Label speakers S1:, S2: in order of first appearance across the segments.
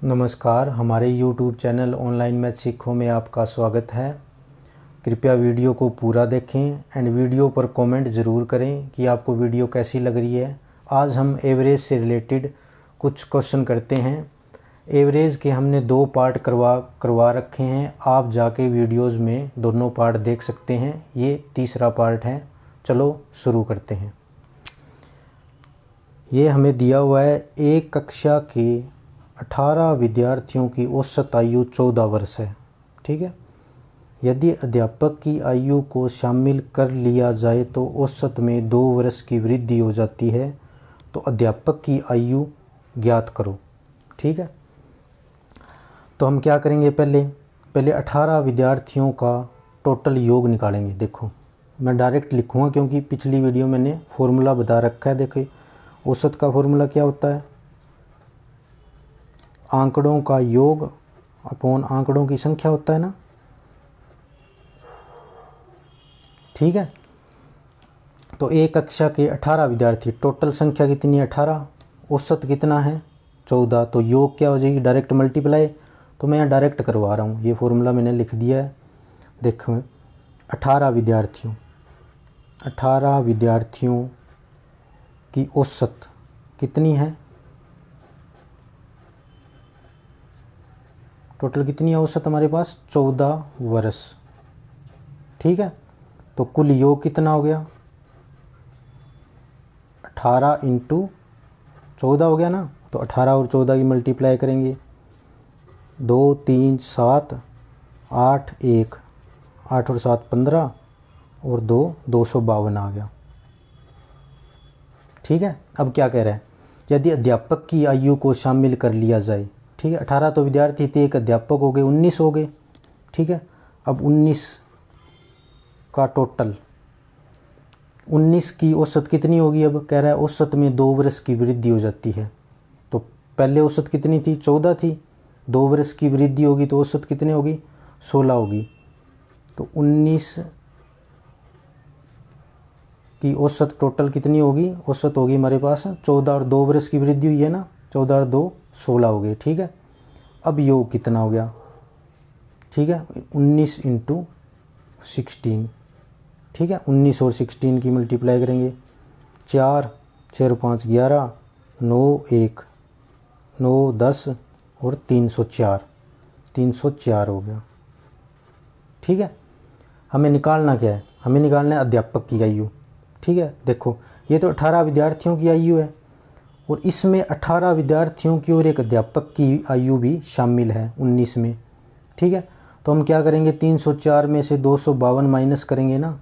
S1: नमस्कार, हमारे YouTube channel online math सीखो में आपका स्वागत है। कृपया वीडियो को पूरा देखें एंड वीडियो पर कमेंट ज़रूर करें कि आपको वीडियो कैसी लग रही है। आज हम एवरेज से रिलेटेड कुछ क्वेश्चन करते हैं। एवरेज के हमने 2 पार्ट करवा रखे हैं। आप जाके वीडियोज़ में दोनों पार्ट देख सकते हैं। ये तीसरा पार्ट है। चलो शुरू करते हैं। ये हमें दिया हुआ है, एक कक्षा के 18 विद्यार्थियों की औसत आयु 14 वर्ष है। ठीक है। यदि अध्यापक की आयु को शामिल कर लिया जाए तो औसत में 2 वर्ष की वृद्धि हो जाती है। तो अध्यापक की आयु ज्ञात करो। ठीक है। तो हम क्या करेंगे, पहले 18 विद्यार्थियों का टोटल योग निकालेंगे। देखो, मैं डायरेक्ट लिखूँगा क्योंकि पिछली वीडियो मैंने फॉर्मूला बता रखा है। देखिए, औसत का फॉर्मूला क्या होता है, आंकड़ों का योग अपॉन आंकड़ों की संख्या होता है ना। ठीक है। तो एक कक्षा के 18 विद्यार्थी, टोटल संख्या कितनी है 18, औसत कितना है 14। तो योग क्या हो जाएगी, डायरेक्ट मल्टीप्लाई। तो मैं यहाँ डायरेक्ट करवा रहा हूँ, ये फॉर्मूला मैंने लिख दिया है। देखो, 18 विद्यार्थियों की औसत कितनी है, टोटल कितनी है औसत हमारे पास 14 वर्ष। ठीक है। तो कुल योग कितना हो गया, 18 × 14 हो गया ना। तो 18 और 14 की मल्टीप्लाई करेंगे, 2 3 7 8 1 8 और 7 15 और 2 252 आ गया। ठीक है। अब क्या कह रहा है, यदि अध्यापक की आयु को शामिल कर लिया जाए। ठीक है। 18 तो विद्यार्थी थे, एक अध्यापक हो गए, 19 हो गए। ठीक है। अब 19 का टोटल, 19 की औसत कितनी होगी। अब कह रहा है औसत में 2 वर्ष की वृद्धि हो जाती है। तो पहले औसत कितनी थी, 14 थी। 2 वर्ष की वृद्धि होगी तो औसत कितनी होगी, 16 होगी। तो 19 की औसत टोटल कितनी होगी, औसत होगी हमारे पास 14 और 2 वर्ष की वृद्धि हुई है ना, 14 और 2 16 हो गए। ठीक है। अब योग कितना हो गया, ठीक है, 19 × 16। ठीक है। 19 और 16 की मल्टीप्लाई करेंगे, 4 6 और 5 11 9 1 9 10 और 304 हो गया। ठीक है। हमें निकालना क्या है, हमें निकालना है अध्यापक की आयु। ठीक है। देखो, ये तो 18 विद्यार्थियों की आयु है और इसमें 18 विद्यार्थियों की और एक अध्यापक की आयु भी शामिल है 19 में। ठीक है। तो हम क्या करेंगे, 304 में से 252 माइनस करेंगे ना,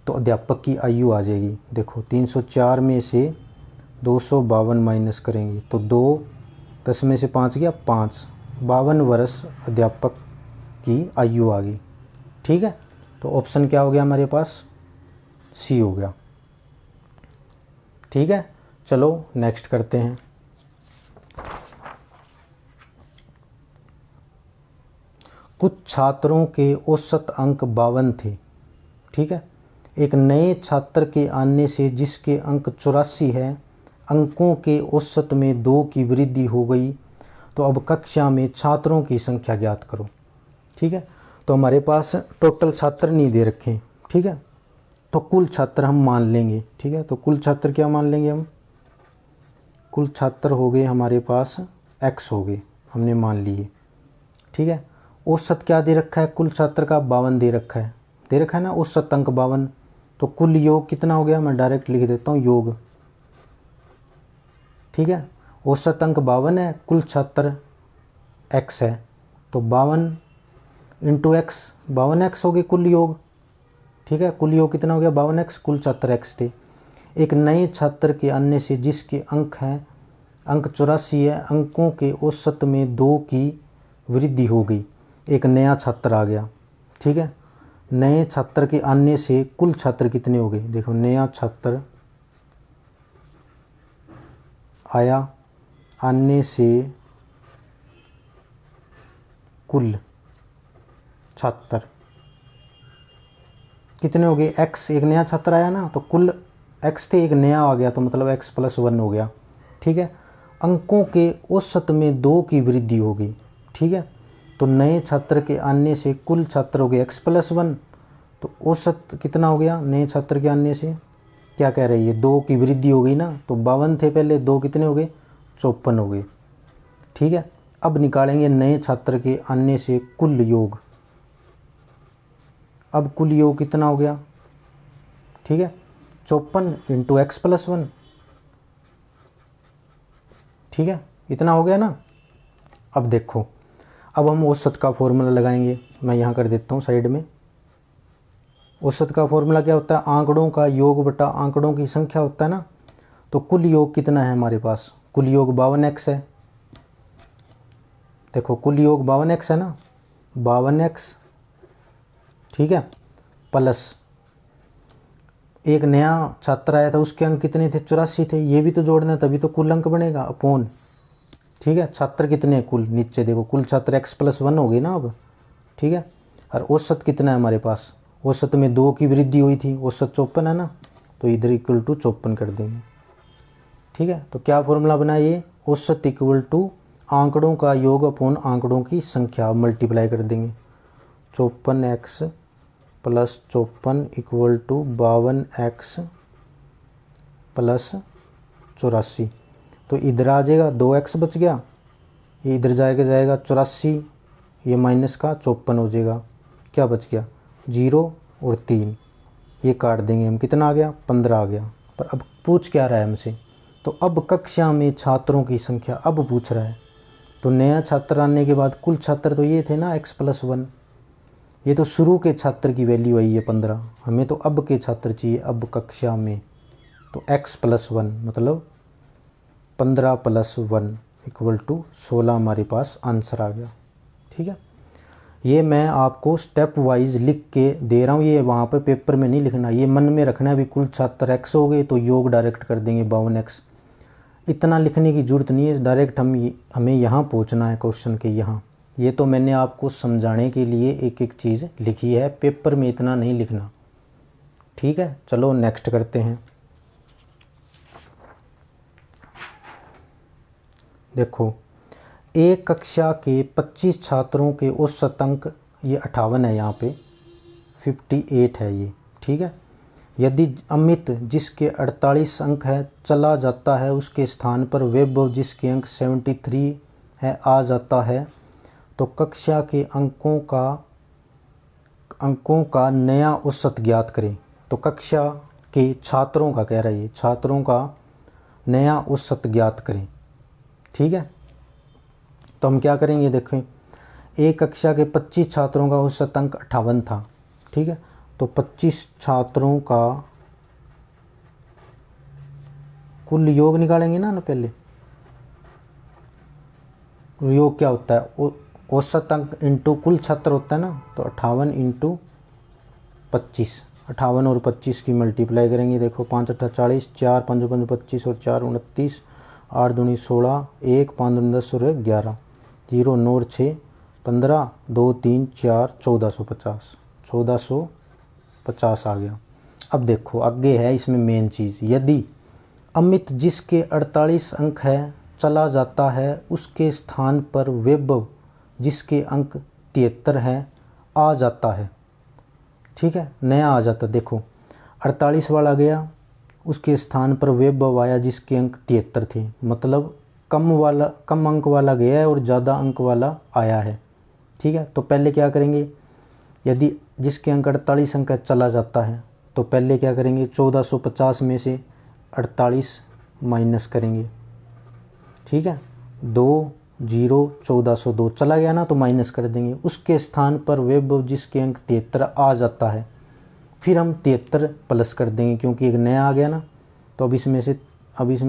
S1: तो अध्यापक की आयु आ जाएगी। देखो, 304 में से 252 माइनस करेंगे तो 2, 10 में से 5 गया 5, 52 वर्ष अध्यापक की आयु आ गई। ठीक है। तो ऑप्शन क्या हो गया हमारे पास, सी हो गया। ठीक है। चलो नेक्स्ट करते हैं। कुछ छात्रों के औसत अंक 52 थे। ठीक है। एक नए छात्र के आने से जिसके अंक 84 है, अंकों के औसत में 2 की वृद्धि हो गई। तो अब कक्षा में छात्रों की संख्या ज्ञात करो। ठीक है। तो हमारे पास टोटल छात्र नहीं दे रखे। ठीक है। तो कुल छात्र हम मान लेंगे। ठीक है। तो कुल छात्र क्या मान लेंगे हम, कुल छात्र हो गए हमारे पास x हो गए, हमने मान लिए। ठीक है। औसत क्या दे रखा है, कुल छात्र का 52 दे रखा है ना, औसत अंक 52। तो कुल योग कितना हो गया, मैं डायरेक्ट लिख देता हूँ योग। ठीक है। औसत अंक 52 है, कुल छात्र x है, तो 52 × x, 52x हो गए कुल योग। ठीक है। कुल योग कितना हो गया 52x, कुल छात्र x थे। एक नए छात्र के आने से जिसके अंक 84 है, अंकों के औसत में 2 की वृद्धि हो गई, एक नया छात्र आ गया। ठीक है। नए छात्र के आने से कुल छात्र कितने हो गए, देखो नया छात्र आया, आने से कुल छात्र कितने हो गए, x, एक नया छात्र आया ना, तो कुल x थे, एक नया आ गया तो मतलब x + 1 हो गया। ठीक है। अंकों के औसत में 2 की वृद्धि होगी। ठीक है, तो नए छात्र के आने से कुल छात्र हो गए x+1, तो औसत कितना हो गया नए छात्र के आने से, क्या कह रही है 2 की वृद्धि हो गई ना, तो 52 थे पहले, 2 कितने हो गए 54 हो गए। ठीक है, अब निकालेंगे नए छात्र के आने से कुल योग। अब कुल योग कितना हो गया, ठीक है 54 इंटू x+1, ठीक है इतना हो गया ना। अब देखो, अब हम औसत का फॉर्मूला लगाएंगे, मैं यहाँ कर देता हूँ साइड में। औसत का फॉर्मूला क्या होता है, आंकड़ों का योग बटा आंकड़ों की संख्या होता है ना। तो कुल योग कितना है हमारे पास, कुल योग 52x है। देखो कुल योग 52x है ना, 52x, ठीक है, प्लस एक नया छात्र आया था उसके अंक कितने थे 84 थे, ये भी तो जोड़ना है तभी तो कुल अंक बनेगा, अपॉन, ठीक है छात्र कितने हैं कुल, नीचे देखो कुल छात्र x+1 हो गए ना अब। ठीक है, और औसत कितना है हमारे पास, औसत में 2 की वृद्धि हुई थी, औसत 54 है ना, तो इधर इक्वल टू 54 कर देंगे। ठीक है, तो क्या फॉर्मूला बना ये, औसत इक्वल टू आंकड़ों का योग अपॉन आंकड़ों की संख्या, मल्टीप्लाई कर देंगे। 54x plus 54 equal to 52x plus 84, तो इधर आ जाएगा 2x बच गया, ये इधर जाएगा 84, ये माइनस का 54 हो जाएगा, क्या बच गया 0 और 3, ये काट देंगे हम, कितना आ गया 15 आ गया। पर अब पूछ क्या रहा है हमसे, तो अब कक्षा में छात्रों की संख्या अब पूछ रहा है। तो नया छात्र आने के बाद कुल छात्र तो ये थे ना x+1, ये तो शुरू के छात्र की वैल्यू आई है 15, हमें तो अब के छात्र चाहिए, अब कक्षा में, तो x+1 मतलब 15 + 1 इक्वल टू 16 हमारे पास आंसर आ गया। ठीक है, ये मैं आपको स्टेप वाइज लिख के दे रहा हूँ, ये वहाँ पे पेपर में नहीं लिखना, ये मन में रखना है। भी कुल छात्र x हो गए तो योग डायरेक्ट कर देंगे 52x, इतना लिखने की ज़रूरत नहीं है, डायरेक्ट हमें यहाँ पहुँचना है क्वेश्चन के यहाँ। ये तो मैंने आपको समझाने के लिए एक एक चीज़ लिखी है, पेपर में इतना नहीं लिखना। ठीक है, चलो नेक्स्ट करते हैं। देखो, एक कक्षा के 25 छात्रों के औसत अंक, ये 58 है, यहाँ पे 58 है ये। ठीक है, यदि अमित जिसके 48 अंक है चला जाता है, उसके स्थान पर वैभव जिसके अंक 73 है आ जाता है, तो कक्षा के अंकों का नया औसत ज्ञात करें। तो कक्षा के छात्रों का कह रहा है, छात्रों का नया औसत ज्ञात करें। ठीक है, तो हम क्या करेंगे, देखें एक कक्षा के 25 छात्रों का औसत अंक 58 था। ठीक है, तो 25 छात्रों का कुल योग निकालेंगे ना पहले। योग क्या होता है, औसत अंक इंटू कुल छात्र होता है ना, तो 58 इंटू 25, 58 और 25 की मल्टीप्लाई करेंगे। देखो 5 8 40, 4 5 5 25 और 4 29, 8 दूनी 16, 1 5 दूनी 10 और 11, 0 9 और 6 15, 2 3 4 1450, 1450 आ गया। अब देखो आगे है इसमें मेन चीज़, यदि अमित जिसके 48 अंक है चला जाता है, उसके स्थान पर वैभव जिसके अंक 73 है आ जाता है। ठीक है, नया आ जाता, देखो 48 वाला गया, उसके स्थान पर वैभव आया जिसके अंक 73 थे, मतलब कम अंक वाला गया है और ज़्यादा अंक वाला आया है। ठीक है, तो पहले क्या करेंगे, यदि जिसके अंक 48 अंक चला जाता है, तो पहले क्या करेंगे 1450 में से 48 माइनस करेंगे। ठीक है, 2 0 1402 चला गया ना, तो माइनस कर देंगे। उसके स्थान पर वैभव जिसके अंक 73 आ जाता है, फिर हम 73 प्लस कर देंगे क्योंकि एक नया आ गया ना, तो अब इसमें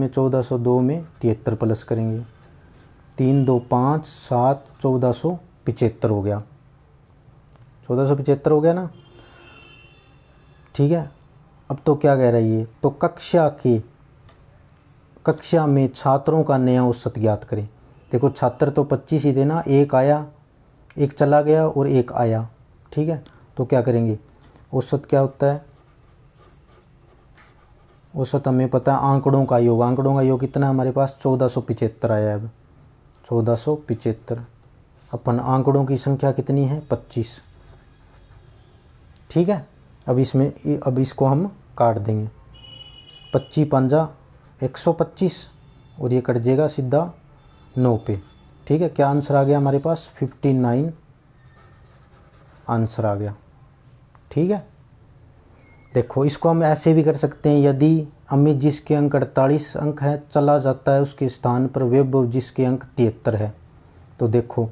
S1: 1402 में 73 प्लस करेंगे। 3 2 5 7 1475 हो गया, 1475 हो गया ना। ठीक है, अब तो क्या कह रही है, तो कक्षा में छात्रों का नया औसत ज्ञात करें। देखो छात्र तो 25 ही थे ना, एक आया, एक चला गया और एक आया। ठीक है, तो क्या करेंगे, औसत क्या होता है, औसत हमें पता है आंकड़ों का योग। आंकड़ों का योग कितना है हमारे पास 1475 आया है। अब 1475 अपन आंकड़ों की संख्या कितनी है 25। ठीक है, अब इसको हम काट देंगे। 25 पंजा 125 और ये कट जाएगा सीधा 9 पे। ठीक है, क्या आंसर आ गया हमारे पास 59 आंसर आ गया। ठीक है, देखो इसको हम ऐसे भी कर सकते हैं, यदि अमित जिसके अंक 48 अंक है चला जाता है उसके स्थान पर वैभव जिसके अंक 73 है। तो देखो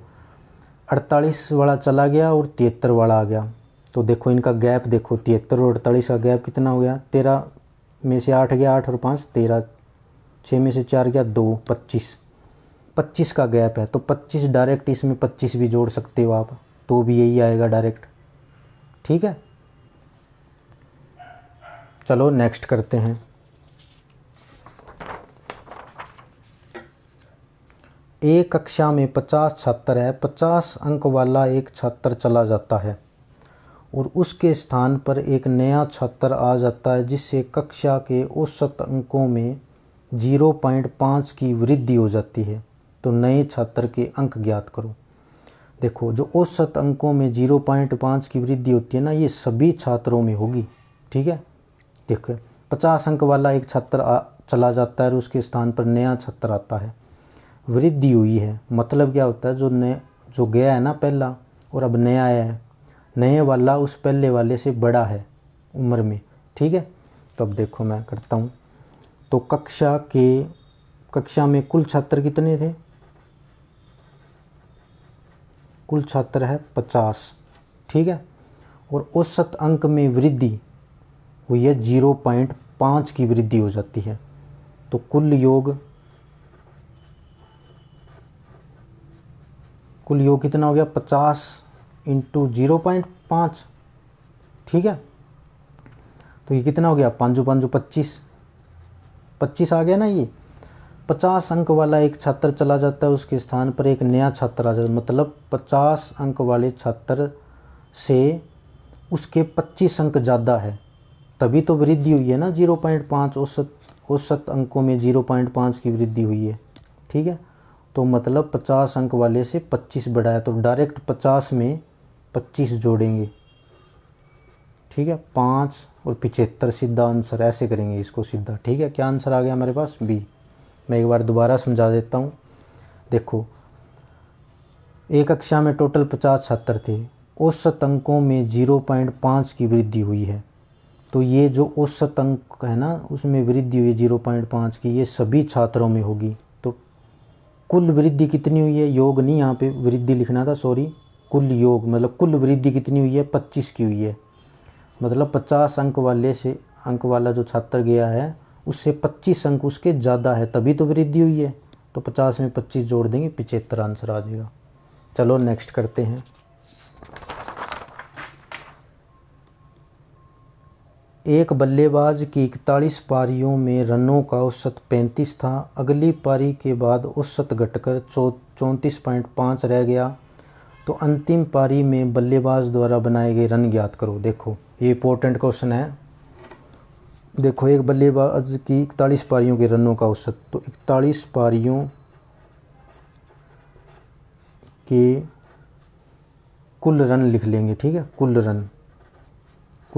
S1: 48 वाला चला गया और 73 वाला आ गया। तो देखो इनका गैप देखो, 73 और 48 का गैप कितना हो गया, 13 में से 8 गया, 8 और 5 13, 6 में से 4 गया 2, 25 का गैप है। तो 25 डायरेक्ट इसमें 25 भी जोड़ सकते हो आप, तो भी यही आएगा डायरेक्ट। ठीक है, चलो नेक्स्ट करते हैं। एक कक्षा में 50 छात्र है, 50 अंक वाला एक छात्र चला जाता है और उसके स्थान पर एक नया छात्र आ जाता है जिससे कक्षा के औसत अंकों में 0.5 की वृद्धि हो जाती है। तो नए छात्र के अंक ज्ञात करो। देखो जो औसत अंकों में 0.5 की वृद्धि होती है ना, ये सभी छात्रों में होगी। ठीक है, देखो 50 अंक वाला एक छात्र चला जाता है और उसके स्थान पर नया छात्र आता है, वृद्धि हुई है। मतलब क्या होता है, जो गया है ना पहला और अब नया आया है, नए वाला उस पहले वाले से बड़ा है उम्र में। ठीक है, तो अब देखो मैं करता हूँ। तो कक्षा में कुल छात्र कितने थे, कुल छात्र है 50। ठीक है, और औसत अंक में वृद्धि हुई है 0.5 की वृद्धि हो जाती है। तो कुल योग कितना हो गया 50 इंटू 0.5। ठीक है, तो ये कितना हो गया 5 5 25 आ गया ना। ये 50 अंक वाला एक छात्र चला जाता है, उसके स्थान पर एक नया छात्र आ जाता है। मतलब 50 अंक वाले छात्र से उसके 25 अंक ज़्यादा है, तभी तो वृद्धि हुई है ना 0.5। औसत अंकों में 0.5 की वृद्धि हुई है। ठीक है, तो मतलब 50 अंक वाले से 25 बड़ा है, तो डायरेक्ट 50 में 25 जोड़ेंगे। ठीक है, 5 और 75 सीधा आंसर, ऐसे करेंगे इसको सीधा। ठीक है, क्या आंसर आ गया हमारे पास बी। मैं एक बार दोबारा समझा देता हूँ। देखो एक कक्षा में टोटल 50 छात्र थे, औसत अंकों में 0.5 की वृद्धि हुई है। तो ये जो औसत अंक है ना उसमें वृद्धि हुई 0.5 की, ये सभी छात्रों में होगी। तो कुल वृद्धि कितनी हुई है, योग नहीं यहाँ पे वृद्धि लिखना था, सॉरी, कुल योग मतलब कुल वृद्धि कितनी हुई है 25 की हुई है। मतलब 50 अंक वाला जो छात्र गया है उससे 25 अंक उसके ज़्यादा है, तभी तो वृद्धि हुई है। तो 50 में 25 जोड़ देंगे, 75 आंसर आ जाएगा। चलो नेक्स्ट करते हैं। एक बल्लेबाज की 41 पारियों में रनों का औसत 35 था। अगली पारी के बाद औसत घटकर 34.5 रह गया। तो अंतिम पारी में बल्लेबाज द्वारा बनाए गए रन ज्ञात करो। देखो ये इंपॉर्टेंट क्वेश्चन है। देखो एक बल्लेबाज की 41 पारियों के रनों का औसत, तो 41 पारियों के कुल रन लिख लेंगे। ठीक है, कुल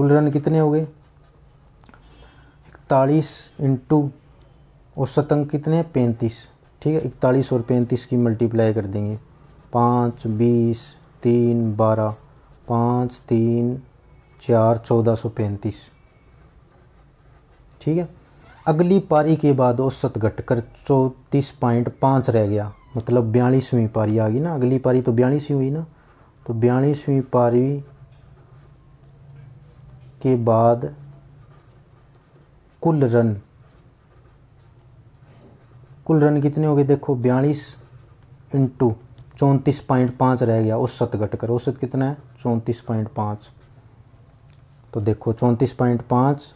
S1: रन कितने हो गए 41 इंटू औसत अंक कितने हैं 35। ठीक है, 41 और 35 की मल्टीप्लाई कर देंगे, 5 20 3 12 5 3 4 1435। ठीक है, अगली पारी के बाद औसत घटकर 34.5 रह गया। मतलब 42वीं पारी आ गई ना, अगली पारी तो 42 ही हुई ना। तो 42वीं पारी के बाद कुल रन कितने हो गए, देखो 42 इंटू 34.5 रह गया औसत घटकर। औसत कितना है 34.5। तो देखो 34.5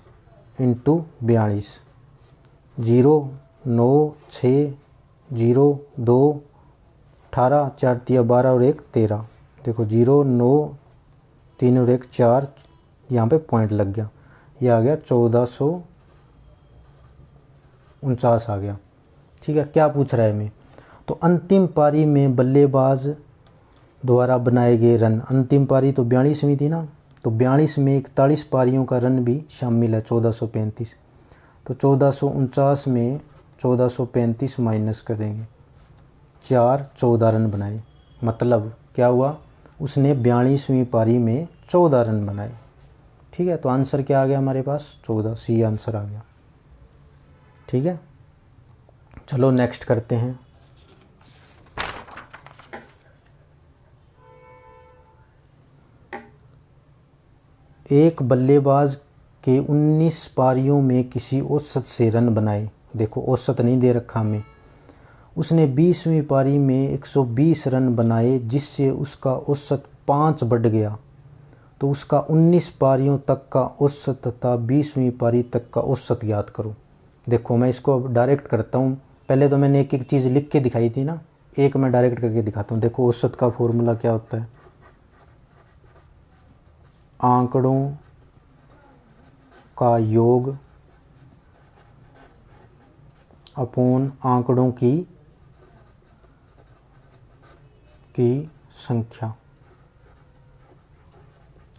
S1: इंटू 42, 0 9 6 0 2 18 4 3 12 और 1 13। देखो 0 9 3 और 1 4, यहाँ पे पॉइंट लग गया, ये आ गया 1400 49 आ गया। ठीक है, क्या पूछ रहा है मैं, तो अंतिम पारी में बल्लेबाज द्वारा बनाए गए रन, अंतिम पारी तो 42वीं थी ना, तो 42 में 41 पारियों का रन भी शामिल है 1435। तो 1449 में 1435 माइनस कर देंगे, 14 रन बनाए, मतलब क्या हुआ, उसने 42वीं पारी में 14 रन बनाए। ठीक है, तो आंसर क्या आ गया हमारे पास, 14, सी आंसर आ गया। ठीक है, चलो नेक्स्ट करते हैं। एक बल्लेबाज के 19 पारियों में किसी औसत से रन बनाए, देखो औसत नहीं दे रखा हमें, उसने 20वीं पारी में 120 रन बनाए जिससे उसका औसत 5 बढ़ गया, तो उसका 19 पारियों तक का औसत तथा 20वीं पारी तक का औसत ज्ञात करो। देखो मैं इसको अब डायरेक्ट करता हूँ, पहले तो मैंने एक एक चीज़ लिख के दिखाई थी ना, एक मैं डायरेक्ट करके दिखाता हूँ। देखो औसत का फॉर्मूला क्या होता है, आंकड़ों का योग अपॉन आंकड़ों की संख्या।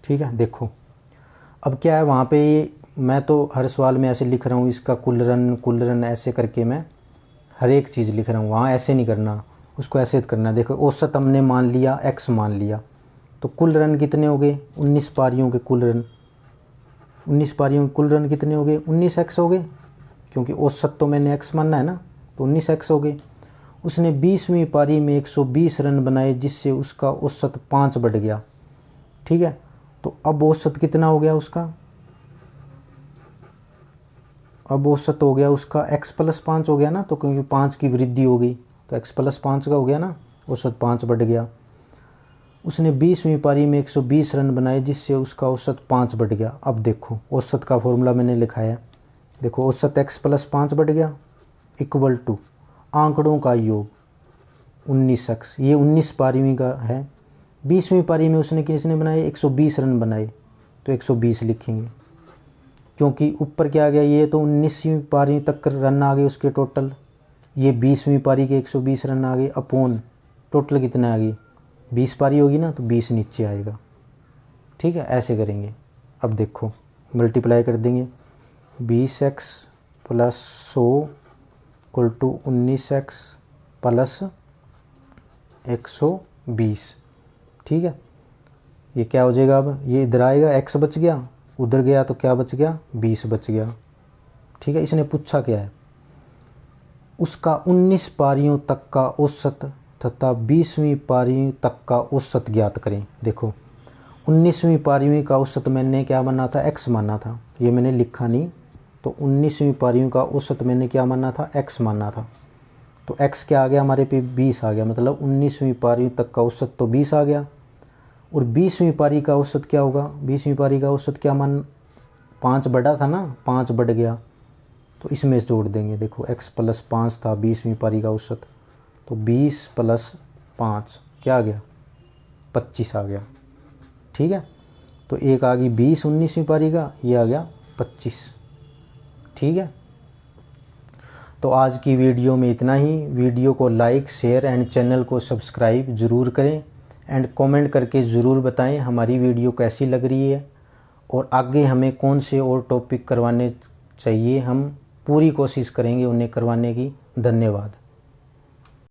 S1: ठीक है, देखो अब क्या है वहाँ पे, मैं तो हर सवाल में ऐसे लिख रहा हूँ, इसका कुल रन ऐसे करके मैं हर एक चीज़ लिख रहा हूँ, वहाँ ऐसे नहीं करना, उसको ऐसे करना। देखो औसत हमने मान लिया, x मान लिया, तो कुल रन कितने हो गए, 19 पारियों के कुल रन, 19 पारियों के कुल रन कितने हो गए, 19x हो गए, क्योंकि औसत तो मैंने x मानना है ना, तो 19x हो गए। उसने 20वीं पारी में 120 रन बनाए जिससे उसका औसत 5 बढ़ गया। ठीक है, तो अब औसत कितना हो गया उसका, अब औसत हो गया उसका x+5 हो गया ना, तो क्योंकि 5 की वृद्धि हो गई तो x+5 का हो गया ना, औसत 5 बढ़ गया। उसने 20वीं पारी में 120 रन बनाए जिससे उसका औसत 5 बढ़ गया। अब देखो औसत का फॉर्मूला मैंने लिखा है, देखो औसत x+5 बढ़ गया इक्वल टू आंकड़ों का योग 19x, ये 19 पारीवीं का है। 20वीं पारी में उसने किसने बनाए, 120 रन बनाए, तो 120 लिखेंगे, क्योंकि ऊपर क्या आ गया, ये तो 19वीं पारी तक रन आ गए उसके टोटल, ये 20वीं पारी के 120 रन आ गए, अपॉन टोटल कितना आ गई, 20 पारी होगी ना, तो 20 नीचे आएगा। ठीक है, ऐसे करेंगे। अब देखो मल्टीप्लाई कर देंगे, 20x + 100 = 19x + 120। ठीक है, ये क्या हो जाएगा, अब ये इधर आएगा, x बच गया, उधर गया तो क्या बच गया, 20 बच गया। ठीक है, इसने पूछा क्या है, उसका 19 पारियों तक का औसत तथा 20वीं पारी तक का औसत ज्ञात करें। देखो 19वीं पारियों का औसत मैंने क्या माना था, x माना था, ये मैंने लिखा नहीं, तो 19वीं पारियों का औसत मैंने क्या माना था, x माना था, तो x क्या आ गया हमारे पे, 20 आ गया, मतलब 19वीं पारी तक का औसत तो 20 आ गया। और 20वीं पारी का औसत क्या होगा, 20वीं पारी का औसत क्या मान, 5 बढ़ा था ना, 5 बढ़ गया, तो इसमें जोड़ देंगे। देखो x+5 था 20वीं पारी का औसत, तो 20 + 5 क्या आ गया, 25 आ गया। ठीक है, तो एक आ गई 20 19वीं पारी का, ये आ गया 25। ठीक है, तो आज की वीडियो में इतना ही। वीडियो को लाइक शेयर एंड चैनल को सब्सक्राइब ज़रूर करें एंड कमेंट करके ज़रूर बताएं हमारी वीडियो कैसी लग रही है, और आगे हमें कौन से और टॉपिक करवाने चाहिए, हम पूरी कोशिश करेंगे उन्हें करवाने की। धन्यवाद।